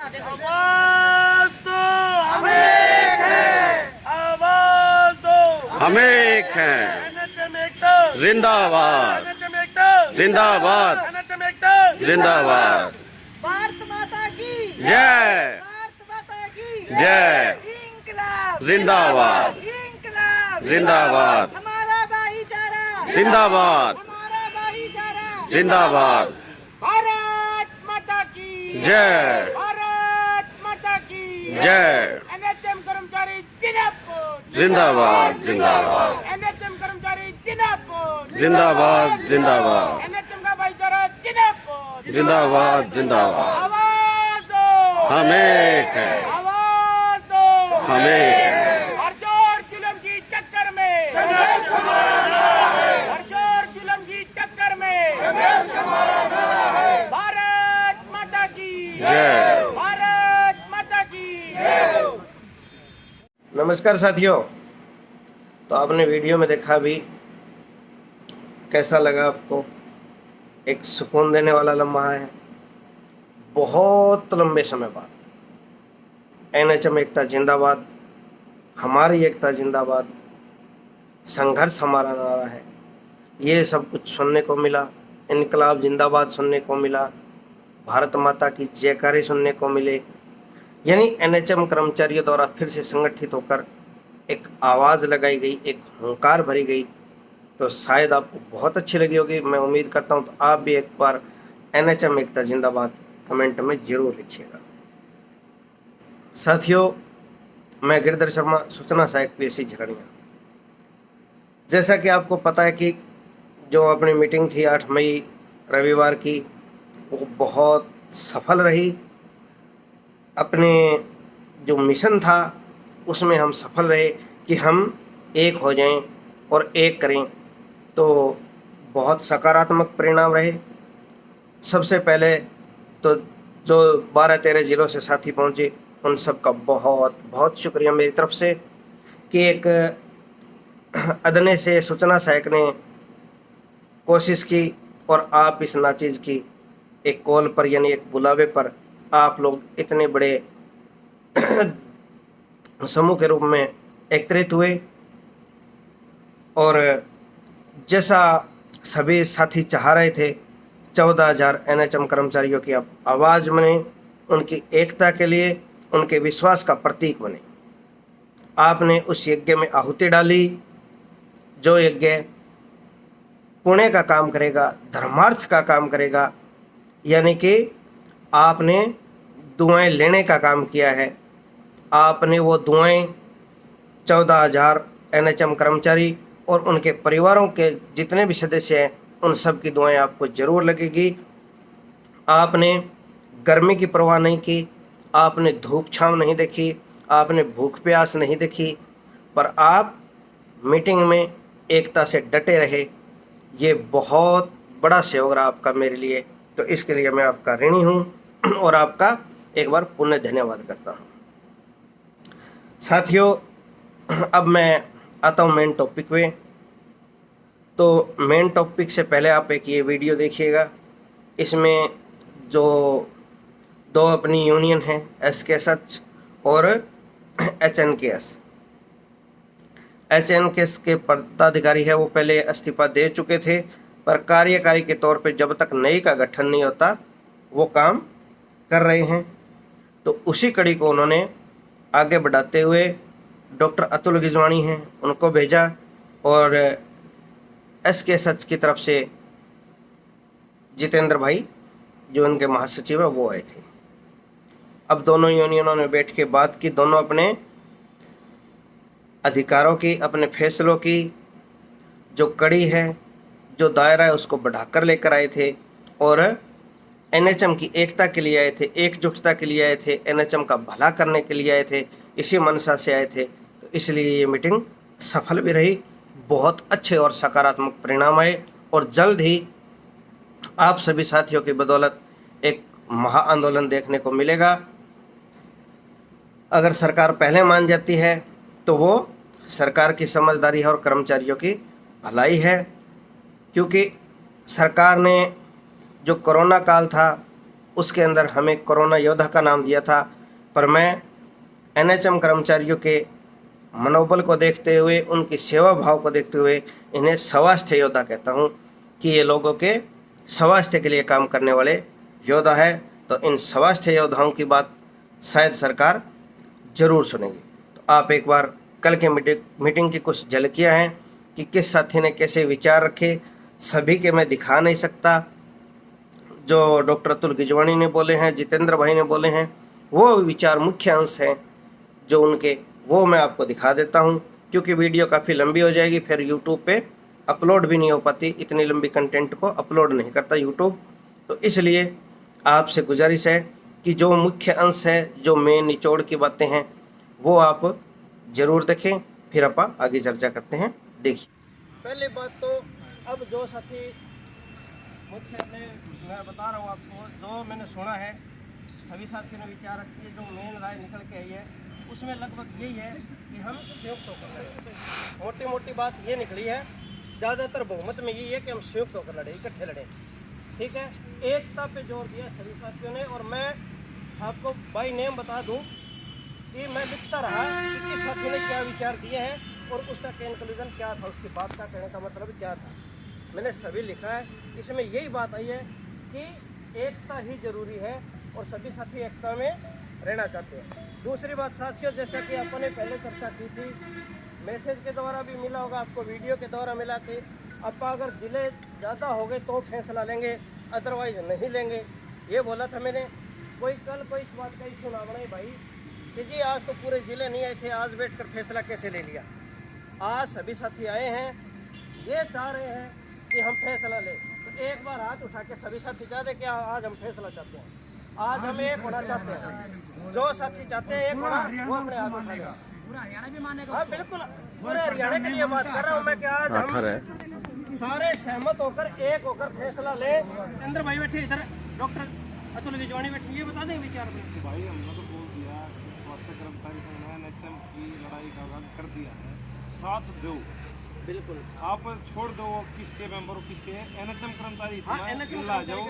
आवाज दो, हम एक हैं। आवाज दो, हम एक हैं। एनएचएम एकता जिंदाबाद, एनएचएम एकता जिंदाबाद, एनएचएम एकता जिंदाबाद। भारत माता की जय, भारत माता की जय, इंकलाब जिंदाबाद, इंकलाब जिंदाबाद, हमारा भाईचारा जिंदाबाद, हमारा भाईचारा जिंदाबाद। भारत माता की जय, भारत माता की जय, एनएचएम कर्मचारी जिंदाबाद जिंदाबाद, जिंदाबाद, एनएचएम कर्मचारी जिंदाबाद जिंदाबाद, जिंदाबाद, एनएचएम का भाईचारा जिंदाबाद जिंदाबाद, जिंदाबाद। आवाज दो हम एक हैं, आवाज दो हम एक हैं। हर जोर जुल्म की टक्कर में संघर्ष हमारा नारा है हर जोर जुल्म की टक्कर में संघर्ष हमारा नारा है भारत माता की जय। भारत माता की जय। नमस्कार साथियों, तो आपने वीडियो में देखा भी, कैसा लगा आपको? एक सुकून देने वाला लम्हा है। बहुत लंबे समय बाद एनएचएम एकता जिंदाबाद, हमारी एकता जिंदाबाद, संघर्ष हमारा नारा है, ये सब कुछ सुनने को मिला। इनकलाब जिंदाबाद सुनने को मिला, भारत माता की जयकारे सुनने को मिले। यानी एनएचएम कर्मचारियों द्वारा फिर से संगठित होकर एक आवाज़ लगाई गई, एक हुंकार भरी गई। तो शायद आपको बहुत अच्छी लगी होगी, मैं उम्मीद करता हूं। तो आप भी एक बार एनएचएम एकता जिंदाबाद कमेंट में जरूर लिखिएगा। साथियों, मैं गिरधर शर्मा, सूचना सहायक पीएससी झरड़िया। जैसा कि आपको पता है कि जो अपनी मीटिंग थी 8 मई रविवार की, वो बहुत सफल रही। अपने जो मिशन था उसमें हम सफल रहे कि हम एक हो जाएं और एक करें। तो बहुत सकारात्मक परिणाम रहे। सबसे पहले तो जो 12-13 जिलों से साथी पहुंचे, उन सब का बहुत बहुत शुक्रिया मेरी तरफ से कि एक अदने से सूचना सहायक ने कोशिश की और आप इस नाचीज़ की एक कॉल पर, यानी एक बुलावे पर आप लोग इतने बड़े समूह के रूप में एकत्रित हुए। और जैसा सभी साथी चाह रहे थे, 14,000 एनएचएम कर्मचारियों की अब आवाज़ बने, उनकी एकता के लिए, उनके विश्वास का प्रतीक बने। आपने उस यज्ञ में आहुति डाली, जो यज्ञ पुण्य का काम करेगा, धर्मार्थ का काम करेगा। यानी कि आपने दुआएं लेने का काम किया है। आपने वो दुआएं 14,000 एनएचएम कर्मचारी और उनके परिवारों के जितने भी सदस्य हैं, उन सब की दुआएं आपको ज़रूर लगेगी। आपने गर्मी की परवाह नहीं की, आपने धूप छाँव नहीं देखी, आपने भूख प्यास नहीं देखी, पर आप मीटिंग में एकता से डटे रहे। ये बहुत बड़ा सहयोग रहा आपका मेरे लिए। तो इसके लिए मैं आपका ऋणी हूँ और आपका एक बार पुण्य धन्यवाद करता हूँ। साथियों, अब मैं आता हूँ मेन टॉपिक पे। तो मेन टॉपिक से पहले आप एक ये वीडियो देखिएगा। इसमें जो दो अपनी यूनियन है, एसकेएसएच और एचएनकेएस। एचएनकेएस के पदाधिकारी है, वो पहले इस्तीफा दे चुके थे, पर कार्यकारी के तौर पे जब तक नई का गठन नहीं होता वो काम कर रहे हैं। तो उसी कड़ी को उन्होंने आगे बढ़ाते हुए डॉक्टर अतुल गिजवाणी हैं, उनको भेजा, और एसकेएसएच की तरफ से जितेंद्र भाई जो उनके महासचिव है वो आए थे। अब दोनों यूनियनों ने बैठ के बात की, दोनों अपने अधिकारों की, अपने फैसलों की जो कड़ी है, जो दायरा है, उसको बढ़ाकर लेकर आए थे और एनएचएम की एकता के लिए आए थे, एकजुटता के लिए आए थे, एनएचएम का भला करने के लिए आए थे, इसी मनसा से आए थे। तो इसलिए ये मीटिंग सफल भी रही, बहुत अच्छे और सकारात्मक परिणाम आए और जल्द ही आप सभी साथियों की बदौलत एक महा आंदोलन देखने को मिलेगा। अगर सरकार पहले मान जाती है तो वो सरकार की समझदारी है और कर्मचारियों की भलाई है, क्योंकि सरकार ने जो कोरोना काल था उसके अंदर हमें कोरोना योद्धा का नाम दिया था, पर मैं एनएचएम कर्मचारियों के मनोबल को देखते हुए, उनकी सेवा भाव को देखते हुए इन्हें स्वास्थ्य योद्धा कहता हूँ कि ये लोगों के स्वास्थ्य के लिए काम करने वाले योद्धा है। तो इन स्वास्थ्य योद्धाओं की बात शायद सरकार जरूर सुनेगी। तो आप एक बार कल के मीटिंग की कुछ झलकियाँ हैं कि किस साथी ने कैसे विचार रखे, सभी के मैं दिखा नहीं सकता। जो डॉक्टर अतुल गिजवाणी ने बोले हैं, जितेंद्र भाई ने बोले हैं, वो विचार मुख्य अंश हैं जो उनके, वो मैं आपको दिखा देता हूं, क्योंकि वीडियो काफ़ी लंबी हो जाएगी, फिर यूट्यूब पे अपलोड भी नहीं हो पाती, इतनी लंबी कंटेंट को अपलोड नहीं करता यूट्यूब। तो इसलिए आपसे गुजारिश है कि जो मुख्य अंश है, जो मेन निचोड़ की बातें हैं, वो आप ज़रूर देखें, फिर आप आगे चर्चा करते हैं। देखिए, पहली बात तो अब जो साथी मुख्य मैं बता रहा हूँ आपको, जो मैंने सुना है, सभी साथियों ने विचार रखी है, जो मेन राय निकल के आई है उसमें लगभग यही है कि हम संयुक्त होकर लड़ें। मोटी मोटी बात ये निकली है, ज़्यादातर बहुमत में यही है कि हम संयुक्त होकर लड़ें, इकट्ठे लड़ें। ठीक है, एकता पे जोर दिया सभी साथियों ने। और मैं आपको बाय नेम बता दूं कि मैं लिखता रहा कि किस साथी ने क्या विचार दिए हैं और उसका कंक्लूजन क्या था, उसकी बात का कहने का मतलब क्या था। मैंने सभी लिखा है। इसमें यही बात आई है कि एकता ही जरूरी है और सभी साथी एकता में रहना चाहते हैं। दूसरी बात साथियों, जैसा कि अपन ने पहले चर्चा की थी, मैसेज के द्वारा भी मिला होगा आपको, वीडियो के द्वारा मिला कि अब अगर जिले ज़्यादा हो गए तो फैसला लेंगे, अदरवाइज नहीं लेंगे, ये बोला था मैंने। कोई कल कोई इस बात का इशू ना बनाए भाई कि जी आज तो पूरे ज़िले नहीं आए थे, आज बैठकर फैसला कैसे ले लिया। आज सभी साथी आए हैं, ये चाह रहे हैं कि हम फैसला लें, तो एक बार हाथ उठा के सभी साथी चाहते हैं कि आज हम फैसला चाहते हैं, आज हम एक होना चाहते हैं। जो साथी चाहते हैं एक होना, वो अपने हाथ उठाएगा। हाँ बिल्कुल, पूरे हरियाणा के लिए बात कर रहा हूँ मैं कि आज हम सारे सहमत होकर एक होकर फैसला ले। चंद्र भाई बैठे इधर, डॉक्टर अतुल गिजवाणी बैठे, ये बता दें विचार में। भाई हमने तो बोल दिया कि स्वास्थ्य कर्मचारी संघ ने एनएचएम की लड़ाई का आगाज कर दिया है, साथ दो। बिल्कुल, आप छोड़ दो किसके मेंबर हो किसके एनएचएम कर्मचारी, ला जाओ।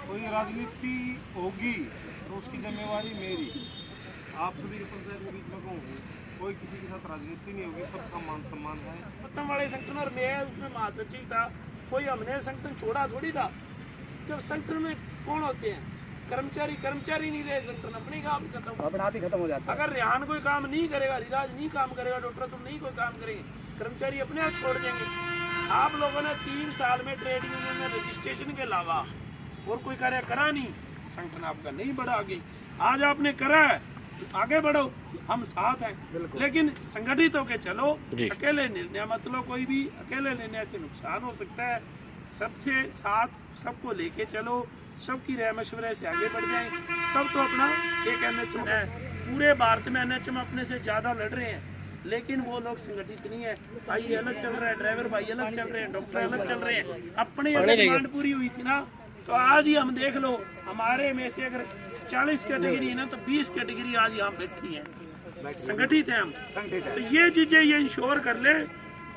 कोई राजनीति होगी तो उसकी जिम्मेवारी मेरी, आप सभी के पंचायत के बीच में कहूँगी, कोई किसी के साथ राजनीति नहीं होगी, सबका मान सम्मान है। पत्तम वाले संगठन और मैं उसमें महासचिव था, कोई हमने संगठन छोड़ा थोड़ी था। जब संगठन में कौन होते हैं कर्मचारी, कर्मचारी नहीं रहे, संगठन अपने काम खत्म, अपने आप ही खत्म हो जाता है। अगर रेहान कोई काम नहीं करेगा, रिराज नहीं काम करेगा, डॉक्टर तुम नहीं कोई काम करेंगे, कर्मचारी अपने आप छोड़ देंगे। आप लोगों ने 3 साल में ट्रेड यूनियन में रजिस्ट्रेशन के अलावा और कोई कार्य करा नहीं, संगठन आपका नहीं बढ़ा आगे। आज आपने करा है, आगे बढ़ो, हम साथ हैं, लेकिन संगठित होके चलो। अकेले निर्णय मत लो, कोई भी अकेले निर्णय से नुकसान हो सकता है। सबसे साथ सबको लेके चलो, सबकी राय मशवरे से आगे बढ़ जाएं, तब तो अपना एक एनएचएम है। पूरे भारत में एनएचएम अपने से ज्यादा लड़ रहे हैं, लेकिन वो लोग संगठित नहीं है। भाई अलग चल रहा है, ड्राइवर भाई अलग चल रहे हैं, डॉक्टर अलग चल रहे हैं। अपनी अगर डिमांड पूरी हुई थी ना, तो आज ही हम देख लो, हमारे में से अगर 40 कैटेगरी है ना, तो 20 कैटेगरी आज यहाँ बैठी है, संगठित है हम। तो ये चीजें ये इंश्योर कर ले,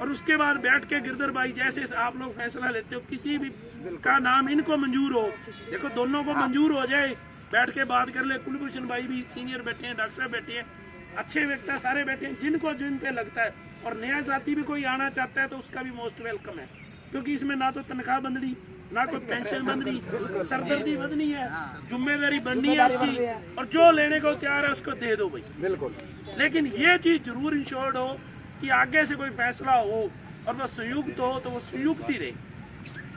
और उसके बाद बैठ के गिरधर भाई जैसे आप लोग फैसला लेते हो, किसी भी का नाम इनको मंजूर हो, देखो दोनों को मंजूर हो जाए, बैठ के बात कर ले। कुलभूषण भाई भी सीनियर बैठे हैं, डॉक्टर साहब बैठे हैं, अच्छे व्यक्ति सारे बैठे हैं, जिनको जिन पे लगता है। और नया जाति भी कोई आना चाहता है तो उसका भी मोस्ट वेलकम है, क्योंकि इसमें ना तो तनख्वाह बंधनी, ना कोई पेंशन बंधनी, सरदर्दी बंधनी है, जिम्मेदारी बननी है उसकी, और जो लेने को तैयार है उसको दे दो भाई। बिल्कुल, लेकिन ये चीज जरूर इंश्योर्ड हो कि आगे से कोई फैसला हो और वह संयुक्त हो, तो वो संयुक्त ही रहे,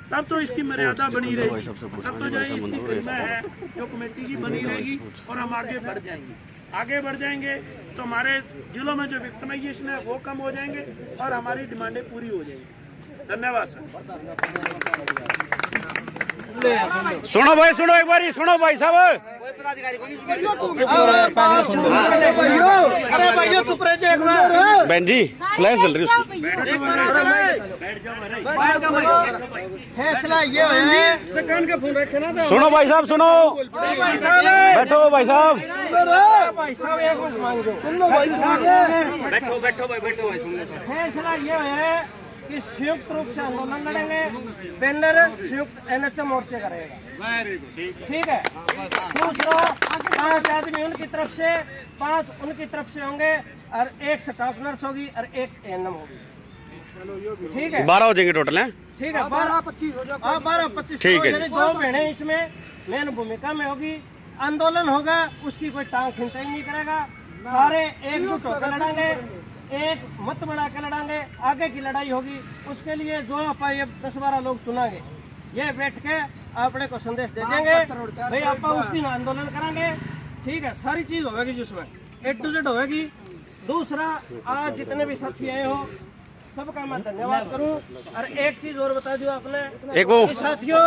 तब तो इसकी मर्यादा बनी रहेगी, तब तो जो इसकी गरिमा है जो कमेटी की बनी रहेगी, और हम आगे बढ़ जाएंगे। आगे बढ़ जाएंगे तो हमारे जिलों में जो विक्टिमाइजेशन है वो कम हो जाएंगे और हमारी डिमांडें पूरी हो जाएंगी। धन्यवाद सर। सुनो भाई, सुनो एक बारी, सुनो भाई साहब। अरे भाइयों चुप रहे, बहन जी फ्लैश चल रही उसकी। फैसला ये है, कान का फोन रखे ना। सुनो भाई साहब, सुनो, बैठो भाई साहब। भाई साहब एक मिनट मांग दो, सुन लो भाई साहब, बैठो बैठो भाई, बैठो भाई, सुन लो। फैसला ये है कि संयुक्त रूप से आंदोलन लड़ेंगे, बैनर संयुक्त एनएचएम मोर्चे का रहेगा। ठीक है। दूसरा 5 आदमी उनकी तरफ से, 5 उनकी तरफ से होंगे और 1 स्टाफ नर्स होगी और 1 एएनएम होगी। ठीक है, 12 हो जाएंगे टोटल हैं। ठीक है, 12-25 हो जाए। हाँ, 12-25 ठीक है। यानी 2 बहनें इसमें मेन भूमिका में होगी। आंदोलन होगा, उसकी कोई टांग खिंचाई नहीं करेगा, सारे एकजुट होकर लड़ेंगे, एक मत बना के लड़ेंगे। आगे की लड़ाई होगी, उसके लिए जो आप ये 10-12 लोग चुनांगे, ये बैठ के आपने को संदेश दे देंगे भाई आप उस दिन आंदोलन करेंगे। ठीक है, सारी चीज होगी जिसमें A to Z होगी। दूसरा, आज जितने भी साथी आए हो सबका मैं धन्यवाद करूं। और एक चीज और बता दियो आपने, एक वो कि साथियों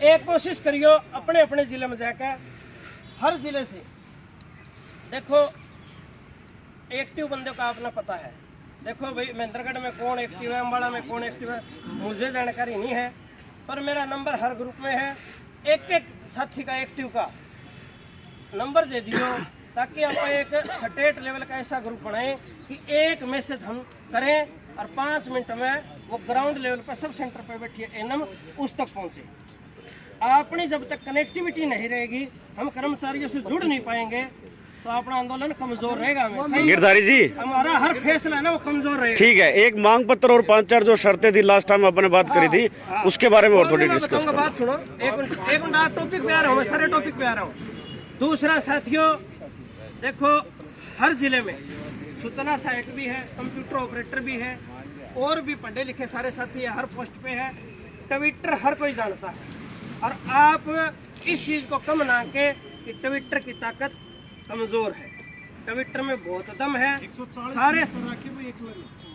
एक कोशिश करियो अपने अपने जिले में जाकर, हर जिले से देखो एक्टिव बंदे का आपने पता है। देखो भाई महेंद्रगढ़ में कौन एक्टिव है, अम्बाड़ा में कौन एक्टिव है, मुझे जानकारी नहीं है, पर मेरा नंबर हर ग्रुप में है। एक साथी का एक्टिव का नंबर दे दियो, ताकि आप एक स्टेट लेवल का ऐसा ग्रुप बनाएं कि एक मैसेज हम करें और 5 मिनट में वो ग्राउंड लेवल पर सब सेंटर पर बैठिए एनएम उस तक पहुंचे। अपनी जब तक कनेक्टिविटी नहीं रहेगी, हम कर्मचारियों से जुड़ नहीं पाएंगे, तो अपना आंदोलन कमजोर रहेगा। हमेशा गिरधारी जी, हमारा हर फैसला है ना वो कमजोर रहेगा। ठीक है, एक मांग पत्र और 5-4 जो शर्तें थी लास्ट टाइम आपने बात करी थी, उसके बारे में और थोड़ी डिस्कस बताऊंगा। करो। बात सुनो, एक मिनट आज टॉपिक पे आ रहा हूँ, मैं सारे टॉपिक पे आ रहा हूँ। दूसरा साथियों, देखो हर जिले में सूचना सहायक भी है, कंप्यूटर ऑपरेटर भी है, और भी पढ़े लिखे सारे साथी है, हर पोस्ट पे है। ट्विटर हर कोई जानता है, और आप इस चीज को कम ना के कि ट्विटर की ताकत कमजोर है। ट्विटर में बहुत दम है। सारे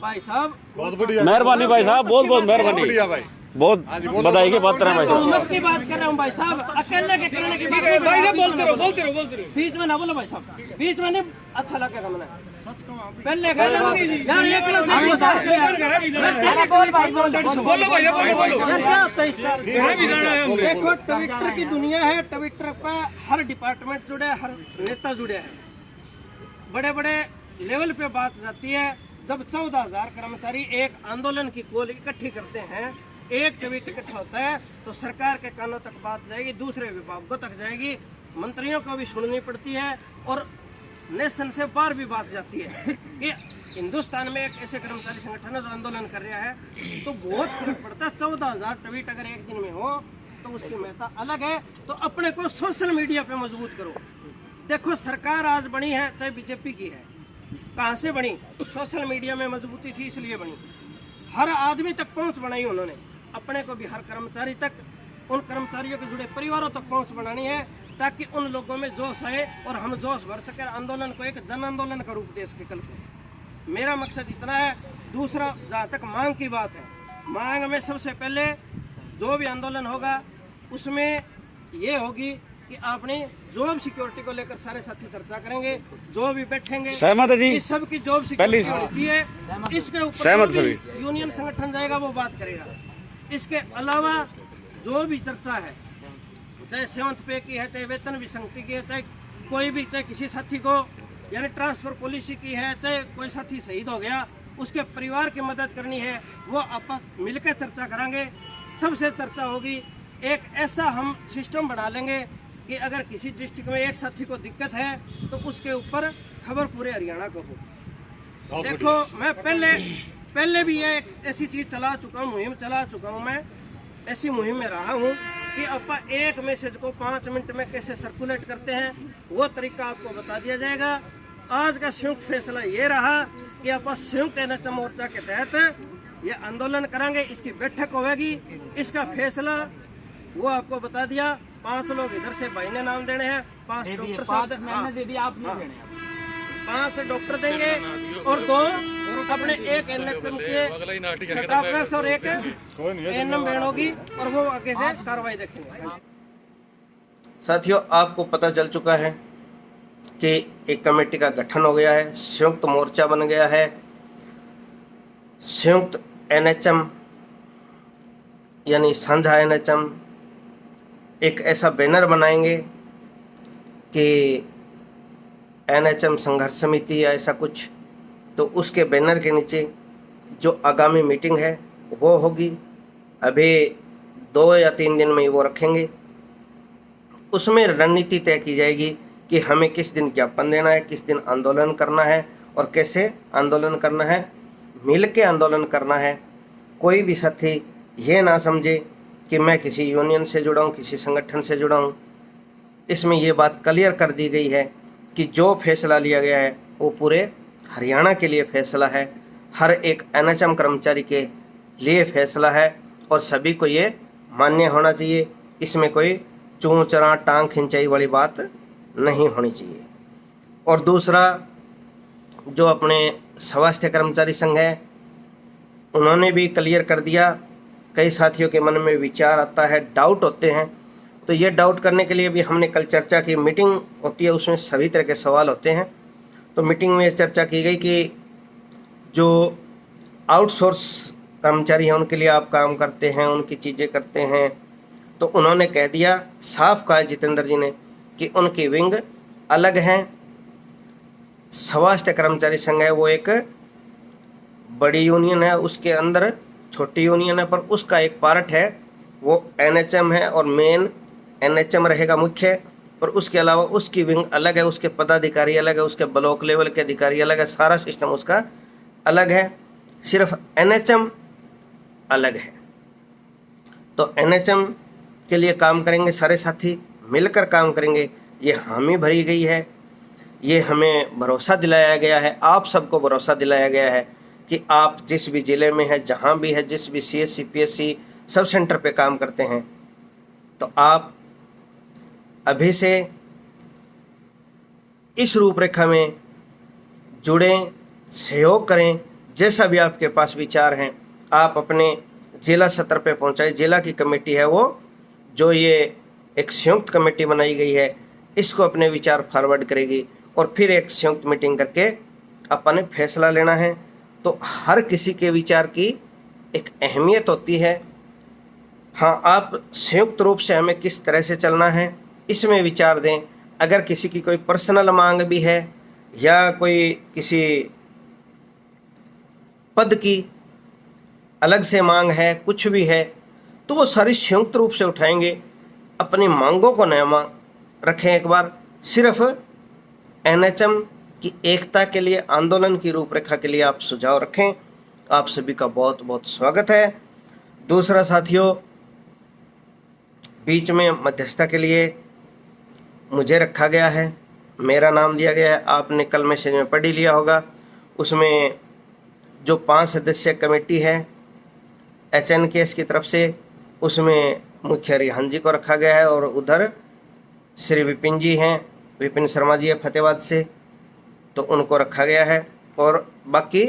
भाई साहब बहुत बढ़िया, मेहरबानी भाई साहब, बहुत बहुत मेहरबानी, बढ़िया भाई, बहुत बधाई की बात करें भाई साहब। बहुमत की बात कर रहा हूँ भाई साहब, अकेले के करने की बात नहीं। बोलते रहो। बीच में ना बोलो भाई साहब, बीच में नहीं अच्छा लगेगा मैंने पहले यार देखो ट्विटर की दुनिया है। ट्विटर पर हर डिपार्टमेंट जुड़े, हर नेता जुड़े हैं, बड़े बड़े लेवल पे बात जाती है। जब 14,000 कर्मचारी एक आंदोलन की कॉल इकट्ठी करते हैं, एक ट्वीट इकट्ठा होता है, तो सरकार के कानों तक बात जाएगी, दूसरे विभागों तक जाएगी, मंत्रियों को भी सुननी पड़ती है, और नेशन से बाहर भी बात जाती है कि हिंदुस्तान में एक ऐसे कर्मचारी संगठन है जो आंदोलन कर रहा है, तो बहुत फर्क पड़ता है। 14,000 ट्वीट अगर एक दिन में हो तो उसकी महत्ता अलग है। तो अपने को सोशल मीडिया पे मजबूत करो। देखो सरकार आज बनी है, चाहे बीजेपी की है, कहाँ से बनी? सोशल मीडिया में मजबूती थी इसलिए बनी। हर आदमी तक पहुंच बनाई उन्होंने, अपने को भी हर कर्मचारी तक, उन कर्मचारियों के जुड़े परिवारों तक पहुंच बनानी है, ताकि उन लोगों में जोश आए और हम जोश भर सके, आंदोलन को एक जन आंदोलन का रूप दे सके कल को। मेरा मकसद इतना है। दूसरा, जहाँ तक मांग की बात है, मांग में सबसे पहले जो भी आंदोलन होगा उसमें ये होगी कि आपने जॉब सिक्योरिटी को लेकर सारे साथी चर्चा करेंगे, जो भी बैठेंगे सहमत है जी, इस सब की जॉब सिक्योरिटी होनी चाहिए। इसके सहमत ऊपर सभी। यूनियन संगठन जाएगा वो बात करेगा। इसके अलावा जो भी चर्चा है, चाहे 7th पे की है, चाहे वेतन विसंगति की है, चाहे कोई भी, चाहे किसी साथी को यानी ट्रांसफर पॉलिसी की है, चाहे कोई साथी शहीद हो गया उसके परिवार की मदद करनी है, वो आपस मिलकर चर्चा करेंगे। सबसे चर्चा होगी। एक ऐसा हम सिस्टम बना लेंगे कि अगर किसी डिस्ट्रिक्ट में एक साथी को दिक्कत है तो उसके ऊपर खबर पूरे हरियाणा को हो। देखो मैं पहले भी ये एक ऐसी चीज चला चुका हूँ, मुहिम चला चुका हूँ, मैं ऐसी मुहिम में रहा हूँ कि आप एक मैसेज को 5 मिनट में कैसे सर्कुलेट करते हैं, वो तरीका आपको बता दिया जाएगा। आज का संयुक्त फैसला ये रहा कि आप संयुक्त एनएचएम मोर्चा के तहत ये आंदोलन करेंगे। इसकी बैठक होगी, इसका फैसला वो आपको बता दिया। 5 लोग इधर से भाई ने नाम देने हैं, 5 डॉक्टर साहब मैंने दे दिया, आपने देने हैं। 5 डॉक्टर देंगे और 2 अपने एक एनएचएम के स्टाफनर्स और एक एएनएम बहन होगी, और वो आगे से कार्रवाई देखेंगे। साथियों, आपको पता चल चुका है कि एक कमेटी का गठन हो गया है, संयुक्त मोर्चा बन गया है। संयुक्त एनएचएम यानी साझा एनएचएम एक ऐसा बैनर बनाएंगे कि एनएचएम संघर्ष समिति या ऐसा कुछ, तो उसके बैनर के नीचे जो आगामी मीटिंग है वो होगी, अभी 2 या 3 दिन में ही वो रखेंगे। उसमें रणनीति तय की जाएगी कि हमें किस दिन ज्ञापन देना है, किस दिन आंदोलन करना है और कैसे आंदोलन करना है, मिल के आंदोलन करना है। कोई भी साथी ये ना समझे कि मैं किसी यूनियन से जुड़ा हूँ, किसी संगठन से जुड़ा हूँ। इसमें ये बात क्लियर कर दी गई है कि जो फैसला लिया गया है वो पूरे हरियाणा के लिए फैसला है, हर एक एनएचएम कर्मचारी के लिए फैसला है और सभी को ये मान्य होना चाहिए। इसमें कोई चूं चरा टांग खिंचाई वाली बात नहीं होनी चाहिए। और दूसरा, जो अपने स्वास्थ्य कर्मचारी संघ है उन्होंने भी क्लियर कर दिया। कई साथियों के मन में विचार आता है, डाउट होते हैं, तो ये डाउट करने के लिए भी हमने कल चर्चा की। मीटिंग होती है, उसमें सभी तरह के सवाल होते हैं। तो मीटिंग में चर्चा की गई कि जो आउटसोर्स कर्मचारी हैं उनके लिए आप काम करते हैं, उनकी चीज़ें करते हैं, तो उन्होंने कह दिया, साफ कहा जितेंद्र जी ने कि उनकी विंग अलग हैं। स्वास्थ्य कर्मचारी संघ है वो एक बड़ी यूनियन है, उसके अंदर छोटी यूनियन है, पर उसका एक पार्ट है वो एनएचएम है और मेन एनएचएम रहेगा मुख्य। पर उसके अलावा उसकी विंग अलग है, उसके पदाधिकारी अलग है, उसके ब्लॉक लेवल के अधिकारी अलग है, सारा सिस्टम उसका अलग है, सिर्फ एनएचएम अलग है। तो एनएचएम के लिए काम करेंगे, सारे साथी मिलकर काम करेंगे, ये हामी भरी गई है। ये हमें भरोसा दिलाया गया है, आप सबको भरोसा दिलाया गया है कि आप जिस भी ज़िले में है, जहाँ भी है, जिस भी सीएससी पीएससी सब सेंटर पे काम करते हैं, तो आप अभी से इस रूपरेखा में जुड़ें, सहयोग करें। जैसा भी आपके पास विचार हैं आप अपने जिला स्तर पे पहुंचाएं। जिला की कमेटी है वो, जो ये एक संयुक्त कमेटी बनाई गई है, इसको अपने विचार फॉरवर्ड करेगी और फिर एक संयुक्त मीटिंग करके अपन ने फैसला लेना है। तो हर किसी के विचार की एक अहमियत होती है। हाँ, आप संयुक्त रूप से हमें किस तरह से चलना है इसमें विचार दें। अगर किसी की कोई पर्सनल मांग भी है या कोई किसी पद की अलग से मांग है, कुछ भी है, तो वो सारी संयुक्त रूप से उठाएंगे। अपनी मांगों को न रखें, एक बार सिर्फ एनएचएम की एकता के लिए, आंदोलन की रूपरेखा के लिए आप सुझाव रखें। आप सभी का बहुत बहुत स्वागत है। दूसरा साथियों, बीच में मध्यस्थता के लिए मुझे रखा गया है, मेरा नाम दिया गया है। आपने कल मैसेज में पढ़ ही लिया होगा। उसमें जो 5 सदस्यीय कमेटी है एचएनकेएस की तरफ से, उसमें मुख्य रिहान जी को रखा गया है और उधर श्री विपिन जी हैं, विपिन शर्मा जी है फतेहाबाद से, तो उनको रखा गया है। और बाकी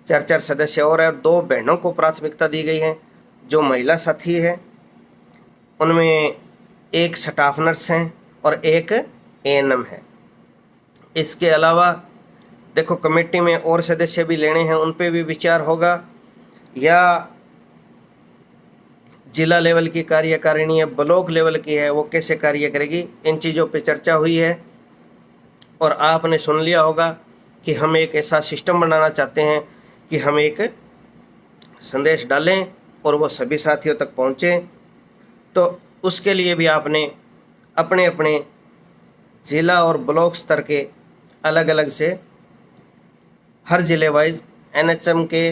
4 सदस्य और है। 2 बहनों को प्राथमिकता दी गई है जो महिला साथी है, उनमें एक स्टाफ नर्स हैं और एक एएनएम है। इसके अलावा देखो, कमेटी में और सदस्य भी लेने हैं, उन पे भी विचार होगा, या जिला लेवल की कार्यकारिणी है, ब्लॉक लेवल की है, वो कैसे कार्य करेगी, इन चीज़ों पे चर्चा हुई है। और आपने सुन लिया होगा कि हम एक ऐसा सिस्टम बनाना चाहते हैं कि हम एक संदेश डालें और वो सभी साथियों तक पहुँचे। तो उसके लिए भी आपने अपने अपने जिला और ब्लॉक स्तर के अलग अलग से हर ज़िले वाइज एनएचएम के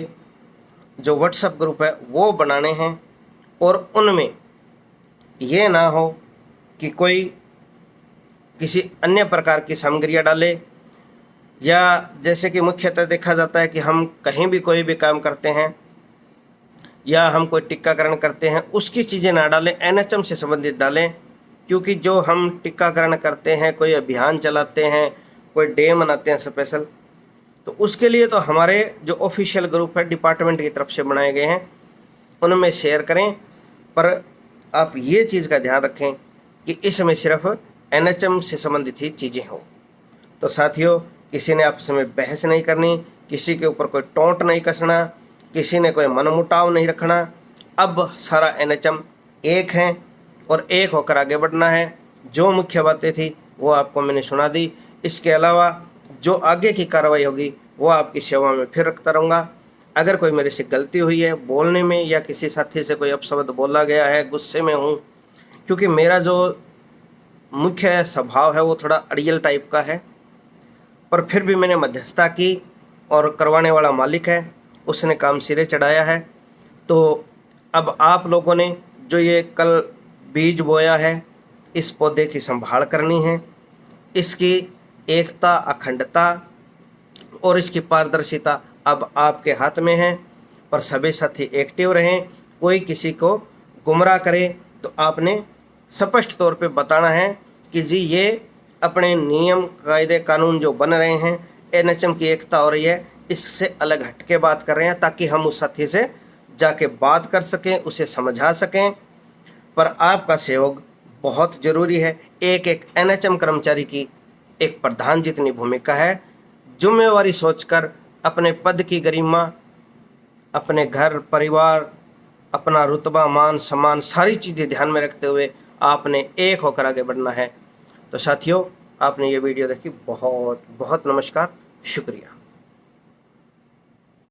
जो व्हाट्सएप ग्रुप है वो बनाने हैं। और उनमें ये ना हो कि कोई किसी अन्य प्रकार की सामग्रियाँ डाले, या जैसे कि मुख्यतः देखा जाता है कि हम कहीं भी कोई भी काम करते हैं या हम कोई टीकाकरण करते हैं, उसकी चीज़ें ना डालें, एनएचएम से संबंधित डालें। क्योंकि जो हम टीकाकरण करते हैं, कोई अभियान चलाते हैं, कोई डे मनाते हैं स्पेशल, तो उसके लिए तो हमारे जो ऑफिशियल ग्रुप है डिपार्टमेंट की तरफ से बनाए गए हैं, उनमें शेयर करें। पर आप ये चीज़ का ध्यान रखें कि इसमें सिर्फ एनएचएम से संबंधित ही चीज़ें हों। तो साथियों, किसी ने आपस में बहस नहीं करनी, किसी के ऊपर कोई टोंट नहीं कसना, किसी ने कोई मनमुटाव नहीं रखना। अब सारा एनएचएम एक है और एक होकर आगे बढ़ना है। जो मुख्य बातें थी वो आपको मैंने सुना दी। इसके अलावा जो आगे की कार्रवाई होगी वो आपकी सेवा में फिर रखता रहूँगा। अगर कोई मेरे से गलती हुई है बोलने में या किसी साथी से कोई अपशब्द बोला गया है, गुस्से में हूँ, क्योंकि मेरा जो मुख्य स्वभाव है वो थोड़ा अड़ियल टाइप का है, पर फिर भी मैंने मध्यस्थता की और करवाने वाला मालिक है, उसने काम सिरे चढ़ाया है। तो अब आप लोगों ने जो ये कल बीज बोया है, इस पौधे की संभाल करनी है, इसकी एकता, अखंडता और इसकी पारदर्शिता अब आपके हाथ में है। पर सभी साथी एक्टिव रहें, कोई किसी को गुमराह करे तो आपने स्पष्ट तौर पे बताना है कि जी ये अपने नियम कायदे कानून जो बन रहे हैं, एनएचएम की एकता हो रही है, इससे अलग हट के बात कर रहे हैं, ताकि हम उस साथी से जाके बात कर सकें, उसे समझा सकें। पर आपका सहयोग बहुत ज़रूरी है। एक एनएचएम कर्मचारी की एक प्रधान जितनी भूमिका है। जिम्मेवारी सोचकर अपने पद की गरिमा, अपने घर परिवार, अपना रुतबा, मान सम्मान, सारी चीज़ें ध्यान में रखते हुए आपने एक होकर आगे बढ़ना है। तो साथियों, आपने ये वीडियो देखी, बहुत बहुत नमस्कार, शुक्रिया।